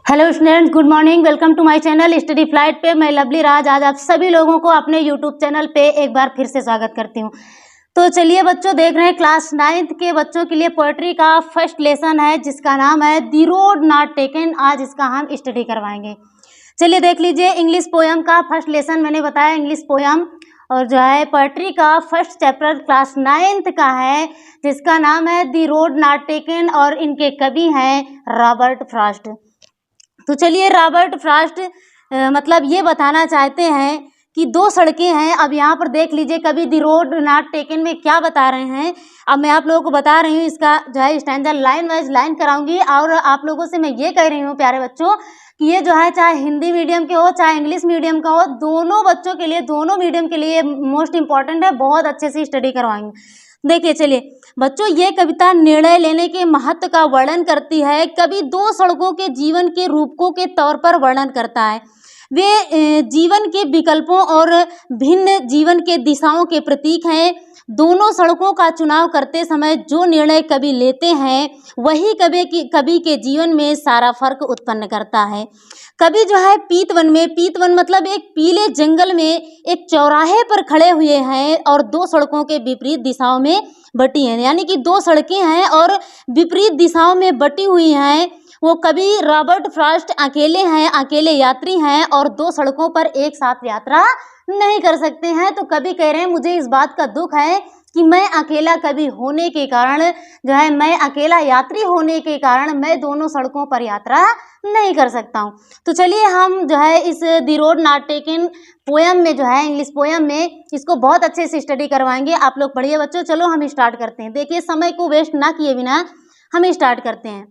Hello students, good morning. Welcome to my channel study flight पे। मैं lovely राज आज आप सभी लोगों को अपने यूट्यूब चैनल पे एक बार फिर से स्वागत करती हूँ। तो चलिए बच्चों, देख रहे हैं क्लास 9th के बच्चों के लिए पोएट्री का फर्स्ट लेसन है जिसका नाम है दी रोड नॉट टेकन। आज इसका हम स्टडी करवाएंगे। चलिए देख लीजिए, इंग्लिश पोयम का फर्स्ट लेसन मैंने बताया इंग्लिश पोयम, और जो है पोएट्री का फर्स्ट चैप्टर क्लास 9th का है जिसका नाम है दी रोड नॉट टेकन, और इनके कवि हैं रॉबर्ट फ्रॉस्ट। तो चलिए, रॉबर्ट फ्रॉस्ट मतलब ये बताना चाहते हैं कि दो सड़कें हैं। अब यहाँ पर देख लीजिए, कभी दी रोड नॉट टेकन में क्या बता रहे हैं। अब मैं आप लोगों को बता रही हूँ, इसका जो है स्टैंजा लाइन वाइज लाइन कराऊंगी। और आप लोगों से मैं ये कह रही हूँ प्यारे बच्चों कि ये जो है चाहे हिंदी मीडियम के हो चाहे इंग्लिश मीडियम का हो, दोनों बच्चों के लिए, दोनों मीडियम के लिए मोस्ट इंपॉर्टेंट है। बहुत अच्छे से स्टडी करवाएंगे। देखिए चलिए बच्चों, ये कविता निर्णय लेने के महत्व का वर्णन करती है। कवि दो सड़कों के जीवन के रूपकों के तौर पर वर्णन करता है। वे जीवन के विकल्पों और भिन्न जीवन के दिशाओं के प्रतीक हैं। दोनों सड़कों का चुनाव करते समय जो निर्णय कवि लेते हैं वही कवि के जीवन में सारा फर्क उत्पन्न करता है। कवि जो है पीतवन में, पीतवन मतलब एक पीले जंगल में एक चौराहे पर खड़े हुए हैं और दो सड़कों के विपरीत दिशाओं में बटी हैं। यानी कि दो सड़कें हैं और विपरीत दिशाओं में बटी हुई हैं। वो कवि रॉबर्ट फ्रॉस्ट अकेले हैं, अकेले यात्री हैं और दो सड़कों पर एक साथ यात्रा नहीं कर सकते हैं। तो कवि कह रहे हैं, मुझे इस बात का दुख है कि मैं अकेला कवि होने के कारण जो है, मैं अकेला यात्री होने के कारण मैं दोनों सड़कों पर यात्रा नहीं कर सकता हूँ। तो चलिए हम जो है इस दी रोड नॉट टेकन पोयम में जो है इंग्लिश पोयम में इसको बहुत अच्छे से स्टडी करवाएंगे। आप लोग पढ़िए बच्चों। चलो हम स्टार्ट करते हैं। देखिए, समय को वेस्ट ना किए बिना हम स्टार्ट करते हैं।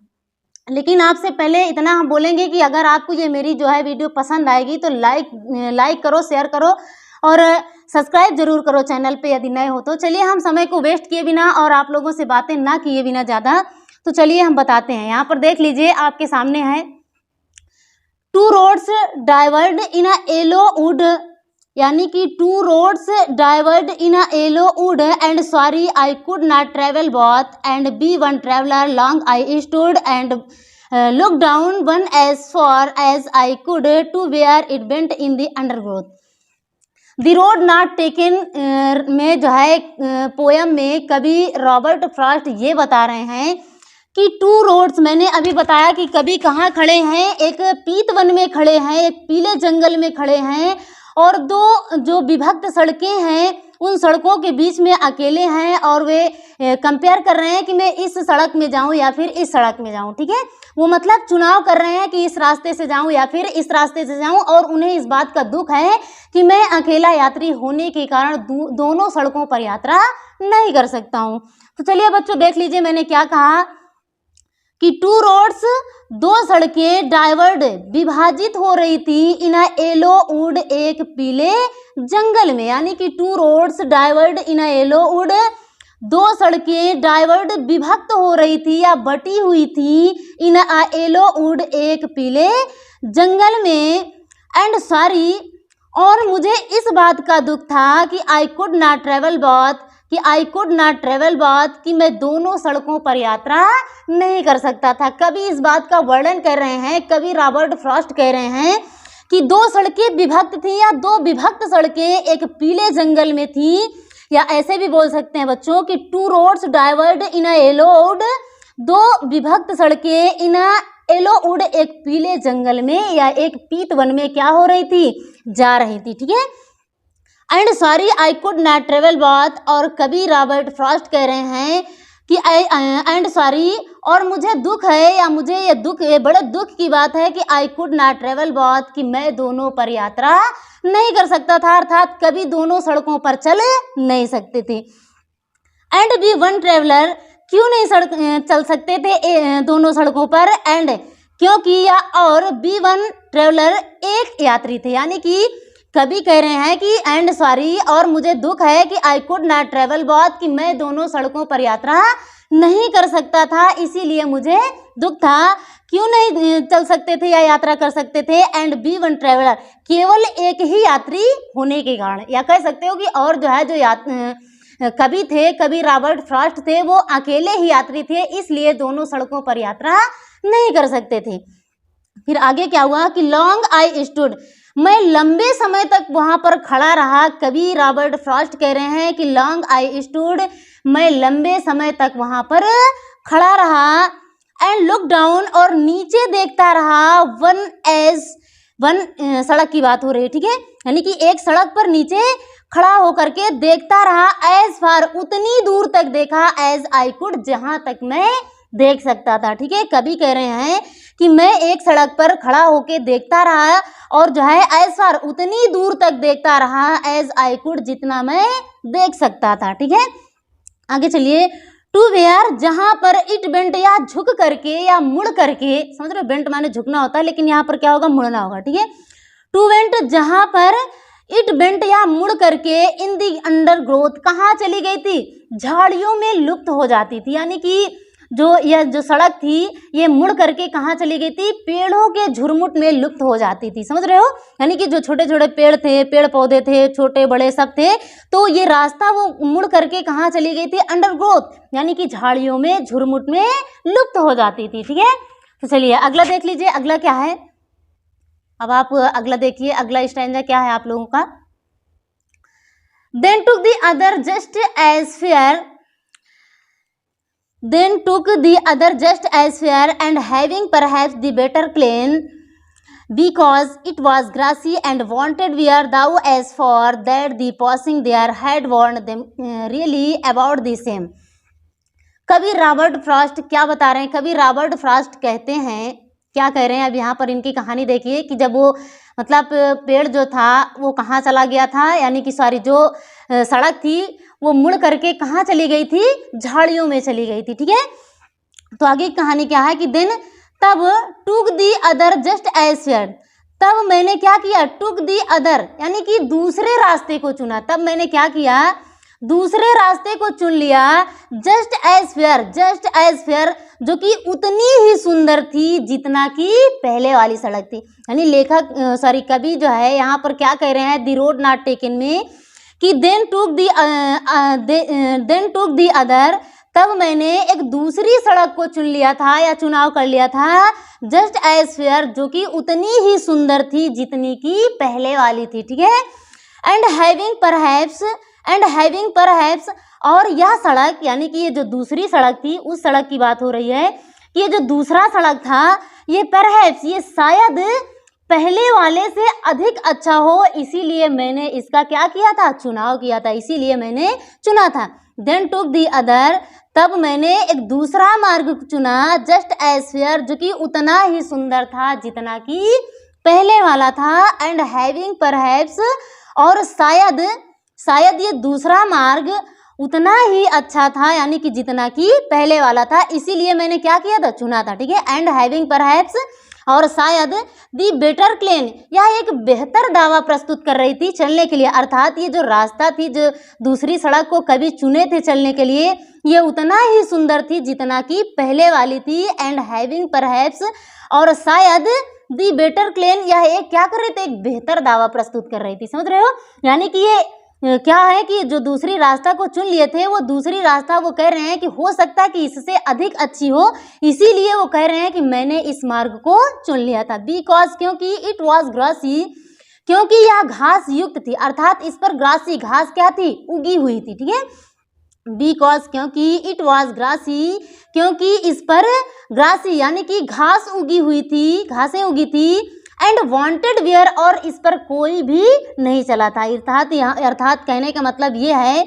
लेकिन आपसे पहले इतना हम बोलेंगे कि अगर आपको ये मेरी जो है वीडियो पसंद आएगी तो लाइक करो, शेयर करो और सब्सक्राइब जरूर करो चैनल पे यदि नए हो तो। चलिए हम समय को वेस्ट किए बिना और आप लोगों से बातें ना किए बिना ज़्यादा, तो चलिए हम बताते हैं। यहाँ पर देख लीजिए, आपके सामने है two roads diverged in a yellow wood, यानी कि two roads diverged in a yellow wood and sorry I could not travel both and be one traveller long I stood and look down one as far as I could to where it bent in the undergrowth. The road not taken में जो है poem में कवि Robert Frost ये बता रहे हैं कि टू रोड्स, मैंने अभी बताया कि कवि कहाँ खड़े हैं, एक पीतवन में खड़े हैं, एक पीले जंगल में खड़े हैं और दो जो विभक्त सड़कें हैं उन सड़कों के बीच में अकेले हैं और वे कंपेयर कर रहे हैं कि मैं इस सड़क में जाऊं या फिर इस सड़क में जाऊं। ठीक है, वो मतलब चुनाव कर रहे हैं कि इस रास्ते से जाऊं या फिर इस रास्ते से जाऊं, और उन्हें इस बात का दुख है कि मैं अकेला यात्री होने के कारण दोनों सड़कों पर यात्रा नहीं कर सकता हूं। तो चलिए बच्चों देख लीजिए, मैंने क्या कहा कि टू रोड्स, दो सड़कें डाइवर्ड विभाजित हो रही थी इन अ येलो वुड, एक पीले जंगल में। यानी कि two roads diverged in a yellow would, दो सड़कें डाइवर्ड विभक्त हो रही थी या बटी हुई थी इन अ येलो वुड, एक पीले जंगल में। एंड सॉरी, और मुझे इस बात का दुख था कि I could not travel both, कि I could not travel both, कि मैं दोनों सड़कों पर यात्रा नहीं कर सकता था। कवि इस बात का वर्णन कर रहे हैं, कवि रॉबर्ट फ्रॉस्ट कह रहे हैं कि दो सड़कें विभक्त थी या दो विभक्त सड़कें एक पीले जंगल में थी, या ऐसे भी बोल सकते हैं बच्चों कि two roads diverged in a yellow would, दो विभक्त सड़कें इन अ येलो वुड, एक पीले जंगल में या एक पीतवन में क्या हो रही थी, जा रही थी। ठीक है, and sorry I could not travel both, और कवि रॉबर्ट फ्रॉस्ट कह रहे हैं कि एंड सॉरी, और मुझे दुख है या मुझे ये बड़े दुख की बात है कि I could not travel both, कि मैं दोनों पर यात्रा नहीं कर सकता था, अर्थात कभी दोनों सड़कों पर चल नहीं सकते थे। एंड बी वन ट्रेवलर, क्यों नहीं चल सकते थे दोनों सड़कों पर, एंड क्योंकि, या और बी वन ट्रेवलर, एक यात्री थे। यानी कि कवि कह रहे हैं कि एंड सॉरी, और मुझे दुख है कि I could not travel both, कि मैं दोनों सड़कों पर यात्रा नहीं कर सकता था, इसीलिए मुझे दुख था। क्यों नहीं चल सकते थे या यात्रा कर सकते थे, एंड बी वन ट्रेवलर, केवल एक ही यात्री होने के कारण, या कह सकते हो कि और जो है जो कवि थे, कवि रॉबर्ट फ्रॉस्ट थे, वो अकेले ही यात्री थे, इसलिए दोनों सड़कों पर यात्रा नहीं कर सकते थे। फिर आगे क्या हुआ कि लॉन्ग आई स्टूड, मैं लंबे समय तक वहां पर खड़ा रहा। कवि रॉबर्ट फ्रॉस्ट कह रहे हैं कि लॉन्ग आई स्टूड, मैं लंबे समय तक वहां पर खड़ा रहा। एंड लुक डाउन, और नीचे देखता रहा। वन सड़क की बात हो रही है, ठीक है, यानी कि एक सड़क पर नीचे खड़ा होकर के देखता रहा। एज फार, उतनी दूर तक देखा। एज आई कुड, जहां तक मैं देख सकता था, ठीक है। कवि कह रहे हैं कि मैं एक सड़क पर खड़ा होके देखता रहा और जो है एज फार, उतनी दूर तक देखता रहा। एज आई कुड, जितना मैं देख सकता था, ठीक है। आगे चलिए। टू वेयर, जहां पर इट बेंट, या झुक करके या मुड़ करके, समझ रहे हो, बेंट माने झुकना होता है, लेकिन यहाँ पर क्या होगा, मुड़ना होगा, ठीक है। टू वेंट, जहां पर इट बेंट या मुड़ करके। इन दी अंडर ग्रोथ, कहाँ चली गई थी, झाड़ियों में लुप्त हो जाती थी, यानी कि यह जो सड़क थी ये मुड़ करके कहाँ चली गई थी, पेड़ों के झुरमुट में लुप्त हो जाती थी, समझ रहे हो। यानी कि जो छोटे छोटे पेड़ थे, पेड़ पौधे थे, छोटे बड़े सब थे, तो ये रास्ता वो मुड़ करके कहाँ चली गई थी, अंडर ग्रोथ, यानी कि झाड़ियों में झुरमुट में लुप्त हो जाती थी, ठीक है। तो चलिए अगला देख लीजिए, अगला क्या है। अब आप अगला देखिए, अगला स्टैंजा क्या है आप लोगों का। Then took the other just as fair, then took the other just as fair, and having perhaps the better claim, because it was grassy and wanted where thou as for that the passing there had warned them really about the same। कवि Robert Frost क्या बता रहे हैं, कवि Robert Frost कहते हैं, क्या कह रहे हैं, अब यहाँ पर इनकी कहानी देखिए कि जब वो मतलब पेड़ जो था वो कहाँ चला गया था, यानी कि सॉरी जो सड़क थी वो मुड़ करके कहाँ चली गई थी, झाड़ियों में चली गई थी, ठीक है। तो आगे की कहानी क्या है कि देन, तब took the other just as fair, तब मैंने क्या किया, टुक दी अदर, यानी कि दूसरे रास्ते को चुना। तब मैंने क्या किया, दूसरे रास्ते को चुन लिया। Just as fair, just as fair, जो कि उतनी ही सुंदर थी जितना कि पहले वाली सड़क थी। यानी लेखक सॉरी कवि जो है यहाँ पर क्या कह रहे हैं, द रोड नॉट टेकन में, कि देन टुक दी अदर, तब मैंने एक दूसरी सड़क को चुन लिया था या चुनाव कर लिया था। जस्ट एज फेयर, जो कि उतनी ही सुंदर थी जितनी कि पहले वाली थी, ठीक है। एंड हैविंग परहैप्स, और यह सड़क, यानी कि ये जो दूसरी सड़क थी उस सड़क की बात हो रही है कि ये जो दूसरा सड़क था ये परहैप्स, ये शायद पहले वाले से अधिक अच्छा हो, इसीलिए मैंने इसका क्या किया था, चुनाव किया था, इसीलिए मैंने चुना था। देन टुक दी अदर, तब मैंने एक दूसरा मार्ग चुना। जस्ट एज फेयर, जो कि उतना ही सुंदर था जितना कि पहले वाला था। एंड हैविंग परहैप्स, और शायद ये दूसरा मार्ग उतना ही अच्छा था, यानी कि जितना कि पहले वाला था, इसीलिए मैंने क्या किया था, चुना था, ठीक है। एंड हैविंग परहैप्स, और शायद दी बेटर क्लेम, यह एक बेहतर दावा प्रस्तुत कर रही थी चलने के लिए। अर्थात ये जो रास्ता थी, जो दूसरी सड़क को कवि चुने थे चलने के लिए, ये उतना ही सुंदर थी जितना कि पहले वाली थी। एंड हैविंग परहैप्स, और शायद दी बेटर क्लेम, यह एक क्या कर रहे थे, एक बेहतर दावा प्रस्तुत कर रही थी, समझ रहे हो। यानी कि ये क्या है कि जो दूसरी रास्ता को चुन लिए थे वो दूसरी रास्ता वो कह रहे हैं कि हो सकता है कि इससे अधिक अच्छी हो, इसीलिए वो कह रहे हैं कि मैंने इस मार्ग को चुन लिया था। बिकॉज, क्योंकि इट वॉज ग्रासी, क्योंकि यह घास युक्त थी, अर्थात इस पर ग्रासी घास क्या थी, उगी हुई थी, ठीक है। बिकॉज, क्योंकि इट वॉज ग्रासी, क्योंकि इस पर ग्रासी यानी कि घास उगी हुई थी, घासें उगी थी। एंड वांटेड वेयर, और इस पर कोई भी नहीं चला था। अर्थात कहने का मतलब ये है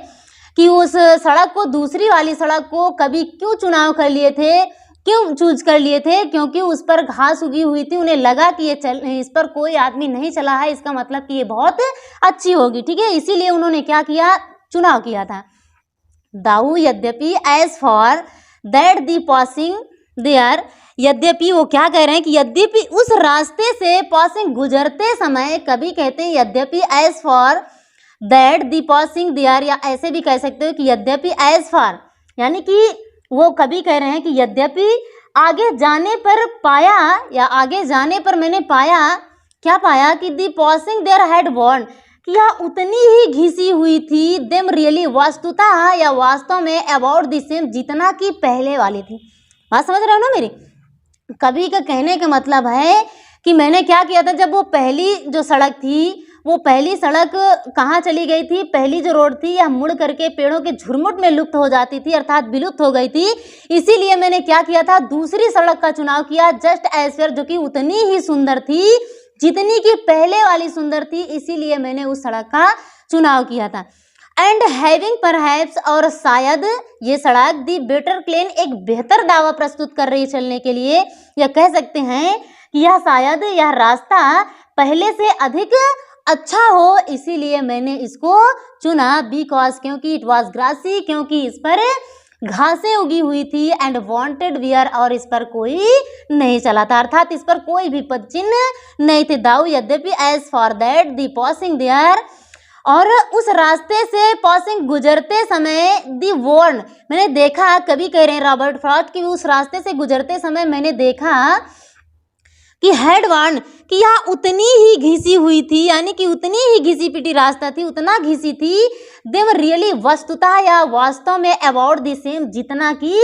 कि उस सड़क को, दूसरी वाली सड़क को कभी क्यों चुनाव कर लिए थे, क्यों चूज कर लिए थे, क्योंकि उस पर घास उगी हुई थी। उन्हें लगा कि इस पर कोई आदमी नहीं चला है, इसका मतलब कि ये बहुत अच्छी होगी, ठीक है, इसीलिए उन्होंने क्या किया, चुनाव किया था। दाऊ, यद्यपि as for that the passing there, यद्यपि वो क्या कह रहे हैं कि यद्यपि उस रास्ते से पासिंग गुजरते समय, कभी कहते हैं यद्यपि as for that the passing there, या ऐसे भी कह सकते हो कि यद्यपि एज फॉर, यानी कि वो कभी कह रहे हैं कि यद्यपि आगे जाने पर पाया, या आगे जाने पर मैंने पाया, क्या पाया कि the passing there had worn, कि यह उतनी ही घिसी हुई थी। देम रियली, वस्तुतः या वास्तव में, अबाउट द सेम, जितना कि पहले वाली थी। बात समझ रहे हो ना मेरी। कवि का कहने का मतलब है कि मैंने क्या किया था, जब वो पहली जो सड़क थी, वो पहली सड़क कहाँ चली गई थी, पहली जो रोड थी यह मुड़ करके पेड़ों के झुरमुट में लुप्त हो जाती थी, अर्थात विलुप्त हो गई थी। इसीलिए मैंने क्या किया था, दूसरी सड़क का चुनाव किया, जस्ट एज फेयर, जो कि उतनी ही सुंदर थी जितनी कि पहले वाली सुंदर थी, इसीलिए मैंने उस सड़क का चुनाव किया था। एंड हैविंग परहैप्स, और शायद ये सड़क दी बेटर क्लेम, एक बेहतर दावा प्रस्तुत कर रही है चलने के लिए, या कह सकते हैं कि यह शायद यह रास्ता पहले से अधिक अच्छा हो, इसीलिए मैंने इसको चुना। बिकॉज, क्योंकि इट वॉज ग्रासी, क्योंकि इस पर घासें उगी हुई थी, एंड वांटेड वियर, और इस पर कोई नहीं चला था, अर्थात इस पर कोई भी पद चिन्ह नहीं थे। दाऊ यद्यपि as for that the passing there, और उस रास्ते से पासिंग गुजरते समय दी वॉर्न, मैंने देखा, कभी कह रहे हैं रॉबर्ट फ्रॉस्ट कि उस रास्ते से गुजरते समय मैंने देखा कि हेड वॉर्न, कि यह उतनी ही घिसी हुई थी, यानी कि उतनी ही घिसी पिटी रास्ता थी, उतना घिसी थी। देव रियली, वस्तुतः या वास्तव में, अबाउट द सेम, जितना कि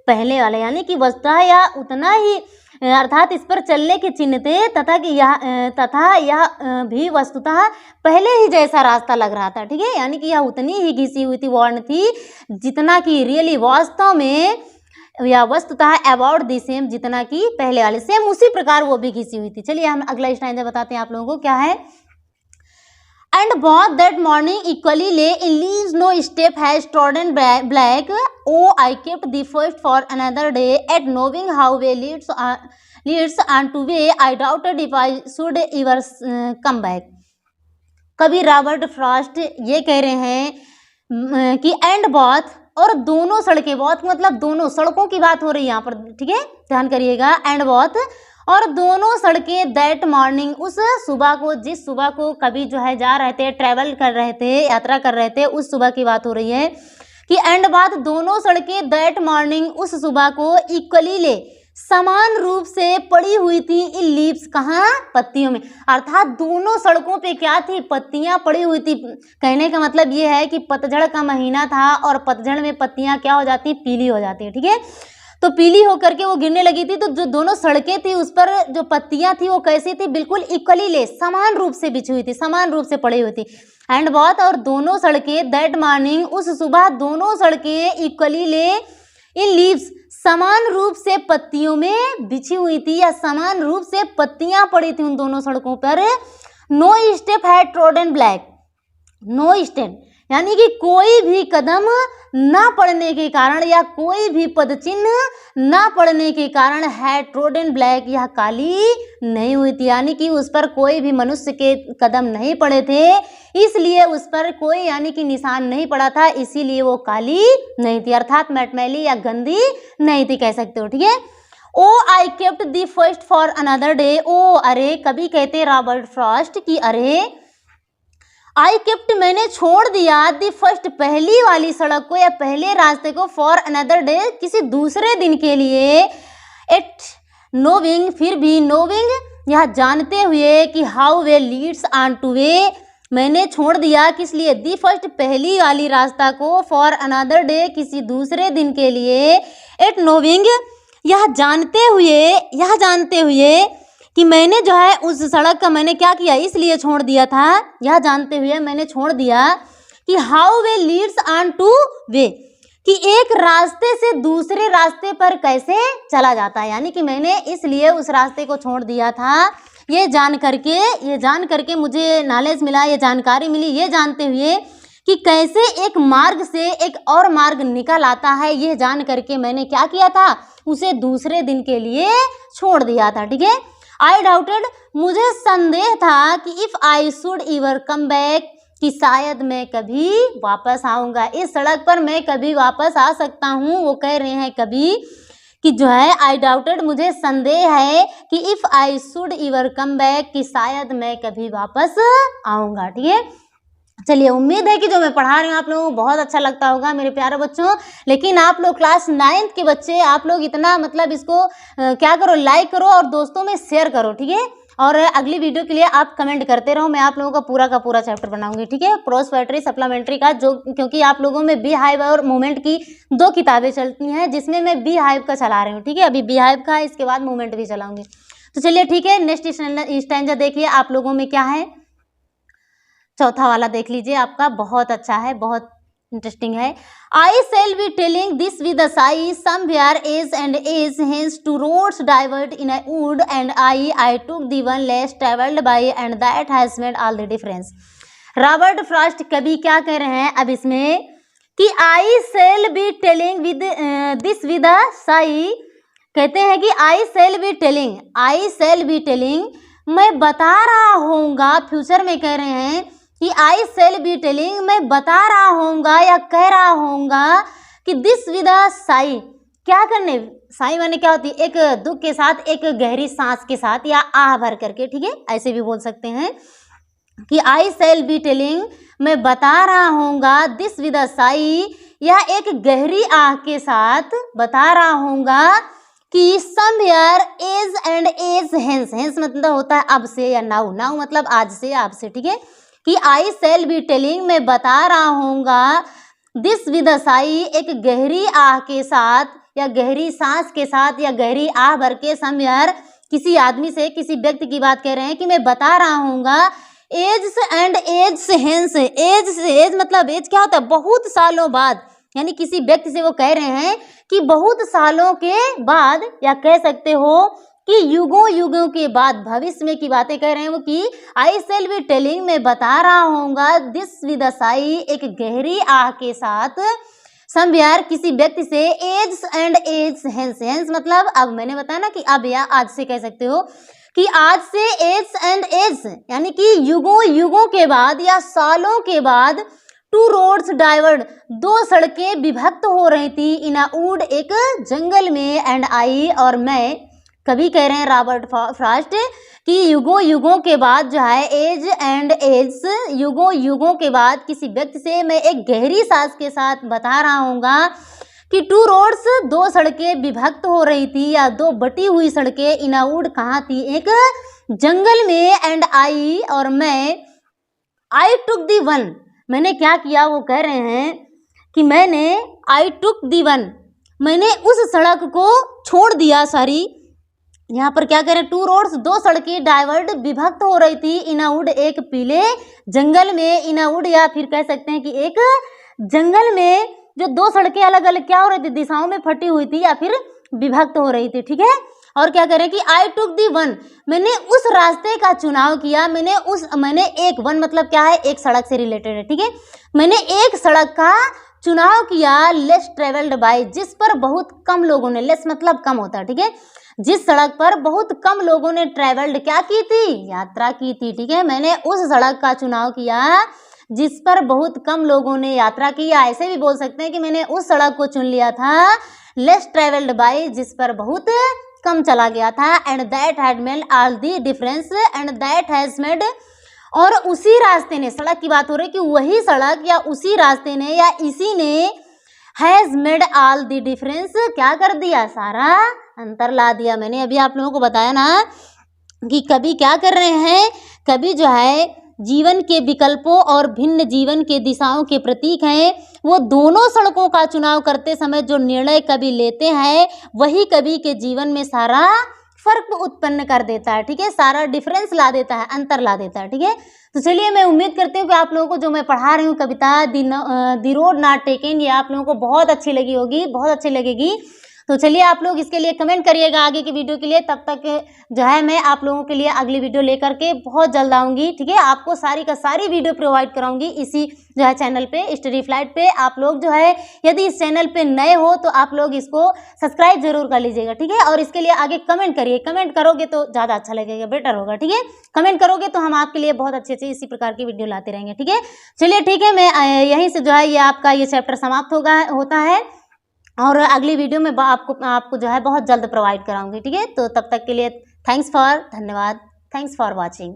पहले वाले, यानी कि वस्तुतः या उतना ही, अर्थात इस पर चलने के चिन्ह थे, तथा यह भी वस्तुतः पहले ही जैसा रास्ता लग रहा था, ठीक है, यानी कि यह उतनी ही घिसी हुई थी, वॉर्न थी, जितना कि रियली, वास्तव में, या वस्तुतः अबाउट द सेम, जितना कि पहले वाले, सेम उसी प्रकार वो भी घिसी हुई थी। चलिए हम अगला स्टाइल बताते हैं आप लोगों को, क्या है। And both that morning equally lay in leaves, no step has trodden black. Oh, I kept the first for another day, at knowing how way leads on to way. I doubted if I should ever come back. कभी Robert Frost ये कह रहे हैं कि and both, और दोनों सड़कें, both मतलब दोनों सड़कों की बात हो रही है यहाँ पर, ठीक है, ध्यान करिएगा, एंड बोथ, और दोनों सड़कें दैट मॉर्निंग, उस सुबह को, जिस सुबह को कभी जो है जा रहे थे, ट्रैवल कर रहे थे, यात्रा कर रहे थे, उस सुबह की बात हो रही है कि एंड बाद दोनों सड़कें दैट मॉर्निंग, उस सुबह को इक्वली ले, समान रूप से पड़ी हुई थी, इन लीव्स, कहाँ, पत्तियों में, अर्थात दोनों सड़कों पे क्या थी, पत्तियां पड़ी हुई थी। कहने का मतलब ये है कि पतझड़ का महीना था, और पतझड़ में पत्तियां क्या हो जाती, पीली हो जाती है, ठीक है, तो पीली होकर के वो गिरने लगी थी, तो जो दोनों सड़कें थी उस पर जो पत्तियां थी वो कैसी थी, बिल्कुल इक्वली ले, समान रूप से बिछी हुई थी, समान रूप से पड़ी हुई थी। एंड बहुत, और दोनों सड़कें दैट मॉर्निंग, उस सुबह दोनों सड़कें इक्वली ले इन लीव्स, समान रूप से पत्तियों में बिछी हुई थी, या समान रूप से पत्तियां पड़ी थी उन दोनों सड़कों पर। No step had trodden black, no step यानी कि कोई भी कदम ना पड़ने के कारण, या कोई भी पदचिन्ह ना पड़ने के कारण, हैड ट्रोडन ब्लैक, यह काली नहीं हुई थी, यानी कि उस पर कोई भी मनुष्य के कदम नहीं पड़े थे, इसलिए उस पर कोई यानी कि निशान नहीं पड़ा था, इसीलिए वो काली नहीं थी, अर्थात मैटमैली या गंदी नहीं थी, कह सकते हो, ठीक है। Oh I kept the first for another day, oh अरे, कभी कहते रॉबर्ट फ्रॉस्ट कि अरे, आई केप्ट मैंने छोड़ दिया, दी फर्स्ट पहली वाली सड़क को, या पहले रास्ते को, फॉर अनदर डे किसी दूसरे दिन के लिए, एट नोविंग, फिर भी नोविंग यह जानते हुए कि how way Leeds on two way, मैंने छोड़ दिया किस लिए, दी फर्स्ट पहली वाली रास्ता को, फॉर अनदर डे किसी दूसरे दिन के लिए, एट नोविंग यह जानते हुए कि मैंने जो है उस सड़क का मैंने क्या किया, इसलिए छोड़ दिया था, यह जानते हुए मैंने छोड़ दिया कि how way Leeds on two way, कि एक रास्ते से दूसरे रास्ते पर कैसे चला जाता है, यानी कि मैंने इसलिए उस रास्ते को छोड़ दिया था, ये जान करके मुझे नॉलेज मिला, ये जानकारी मिली, ये जानते हुए कि कैसे एक मार्ग से एक और मार्ग निकल आता है, ये जान करके मैंने क्या किया था, उसे दूसरे दिन के लिए छोड़ दिया था, ठीक है। आई डाउटेड, मुझे संदेह था कि if I should ever come back, कि शायद मैं कभी वापस आऊँगा, इस सड़क पर मैं कभी वापस आ सकता हूँ, वो कह रहे हैं कभी, कि जो है आई डाउटेड, मुझे संदेह है कि if I should ever come back, कि शायद मैं कभी वापस आऊँगा, ठीक है। चलिए, उम्मीद है कि जो मैं पढ़ा रही हूँ आप लोगों को बहुत अच्छा लगता होगा मेरे प्यारे बच्चों, लेकिन आप लोग क्लास 9th के बच्चे, आप लोग इतना मतलब इसको क्या करो, लाइक करो और दोस्तों में शेयर करो, ठीक है। और अगली वीडियो के लिए आप कमेंट करते रहो, मैं आप लोगों का पूरा चैप्टर बनाऊंगी, ठीक है, प्रोज पोएट्री सप्लीमेंट्री का, जो क्योंकि आप लोगों में बी हाइव और मूवमेंट की 2 किताबें चलती हैं, जिसमें मैं बी हाइव का चला रही हूँ, ठीक है, अभी बी हाइव का, इसके बाद मूवमेंट भी चलाऊंगी। तो चलिए ठीक है, नेक्स्ट स्टैंजा देखिए आप लोगों में क्या है। चौथा वाला देख लीजिए, आपका बहुत अच्छा है, बहुत इंटरेस्टिंग है। I shall be telling this with a sigh somewhere ages and ages hence two roads divert in a wood and I took the one less travelled by and that has made all the difference. Robert Frost कवि क्या कह रहे हैं अब इसमें कि I shall be telling with this with a sigh, कहते हैं कि आई शैल बी टेलिंग, मैं बता रहा होऊंगा, फ्यूचर में कह रहे हैं कि आई शैल बी टेलिंग, मैं बता रहा होऊंगा या कह रहा होऊंगा कि दिस विद अ साई, क्या करने, साई माने क्या होती है, एक दुख के साथ, एक गहरी सांस के साथ या आह भर करके, ठीक है, ऐसे भी बोल सकते हैं कि आई शैल बी टेलिंग, मैं बता रहा होऊंगा, दिस विद अ साई, या एक गहरी आह के साथ बता रहा होऊंगा कि somewhere ages and ages hence, hence मतलब होता है अब से या नाउ, नाउ मतलब आज से, अब से, ठीक है, कि आई शैल बी टेलिंग, मैं बता रहा होऊंगा, दिस विद अ साई, एक गहरी आह के साथ या गहरी सांस के साथ या गहरी आह भर के, समवेयर किसी आदमी से, किसी व्यक्ति की बात कह रहे हैं कि मैं बता रहा होऊंगा, ages and ages hence, ages से, एज मतलब एज क्या होता है, बहुत सालों बाद, यानी किसी व्यक्ति से वो कह रहे हैं कि बहुत सालों के बाद, या कह सकते हो कि युगों युगों के बाद, भविष्य में की बातें कह रहे हैं वो कि आई शैल बी टेलिंग, मैं बता रहा होऊंगा, दिस विद अ साई, एक गहरी आह के साथ, समवेयर किसी व्यक्ति से, ages and ages hence, hence मतलब अब, मैंने बताया ना कि अब या आज से कह सकते हो कि आज से, एज एंड एज यानी कि युगों युगों के बाद या सालों के बाद, टू रोड्स डाइवर्ड, दो सड़कें विभक्त हो रही थी, इन अ वुड, एक जंगल में, एंड आई, और मैं, कभी कह रहे हैं रॉबर्ट फ्रॉस्ट कि युगों युगों के बाद जो है, एज एंड एज, युगों युगों के बाद किसी व्यक्ति से मैं एक गहरी सांस के साथ बता रहा हूँगा कि टू रोड्स, दो सड़कें विभक्त हो रही थी या दो बटी हुई सड़कें, इन अ वुड कहाँ थी, एक जंगल में, एंड आई, और मैं, आई टुक दी वन, मैंने क्या किया, वो कह रहे हैं कि मैंने, आई टुक दी वन, मैंने उस सड़क को छोड़ दिया, सारी, यहाँ पर क्या कह रहे हैं, टू रोड्स, दो सड़कें डाइवर्ट, विभक्त हो रही थी, इन अ वुड, एक पीले जंगल में, इन अ वुड, या फिर कह सकते हैं कि एक जंगल में जो दो सड़कें अलग अलग क्या हो रही थी, दिशाओं में फटी हुई थी या फिर विभक्त हो रही थी, ठीक है। और क्या कह रहे हैं कि आई टुक दी वन, मैंने उस रास्ते का चुनाव किया, मैंने एक, वन मतलब क्या है, एक सड़क से रिलेटेड है, ठीक है, मैंने एक सड़क का चुनाव किया, लेस ट्रेवल्ड बाय, जिस पर बहुत कम लोगों ने, लेस मतलब कम होता है, ठीक है, जिस सड़क पर बहुत कम लोगों ने ट्रेवल्ड क्या की थी, यात्रा की थी, ठीक है, मैंने उस सड़क का चुनाव किया जिस पर बहुत कम लोगों ने यात्रा की, या ऐसे भी बोल सकते हैं कि मैंने उस सड़क को चुन लिया था, लेस ट्रेवल्ड बाय, जिस पर बहुत कम चला गया था, and that had made all the difference, and that has made, और उसी रास्ते ने, सड़क की बात हो रही है कि वही सड़क या उसी रास्ते ने या इसी ने, has made all the difference, क्या कर दिया, सारा अंतर ला दिया। मैंने अभी आप लोगों को बताया ना कि कवि क्या कर रहे हैं, कवि जो है जीवन के विकल्पों और भिन्न जीवन के दिशाओं के प्रतीक हैं, वो दोनों सड़कों का चुनाव करते समय जो निर्णय कवि लेते हैं वही कवि के जीवन में सारा फर्क उत्पन्न कर देता है, ठीक है, सारा डिफरेंस ला देता है, अंतर ला देता है, ठीक है। तो चलिए मैं उम्मीद करती हूँ कि आप लोगों को जो मैं पढ़ा रही हूँ कविता दी रोड नॉट टेकन, ये आप लोगों को बहुत अच्छी लगी होगी, बहुत अच्छी लगेगी। तो चलिए आप लोग इसके लिए कमेंट करिएगा आगे की वीडियो के लिए, तब तक जो है मैं आप लोगों के लिए अगली वीडियो लेकर के बहुत जल्द आऊँगी, ठीक है, आपको सारी का सारी वीडियो प्रोवाइड कराऊंगी इसी जो है चैनल पे, स्टडी फ्लाइट पे। आप लोग जो है यदि इस चैनल पे नए हो तो आप लोग इसको सब्सक्राइब जरूर कर लीजिएगा, ठीक है, और इसके लिए आगे कमेंट करिए, कमेंट करोगे तो ज़्यादा अच्छा लगेगा, बेटर होगा, ठीक है, कमेंट करोगे तो हम आपके लिए बहुत अच्छे अच्छे इसी प्रकार की वीडियो लाते रहेंगे, ठीक है। चलिए ठीक है, मैं यहीं से जो है ये आपका ये चैप्टर समाप्त होता है, और अगली वीडियो में आपको जो है बहुत जल्द प्रोवाइड कराऊंगी, ठीक है। तो तब तक के लिए धन्यवाद, थैंक्स फॉर वॉचिंग।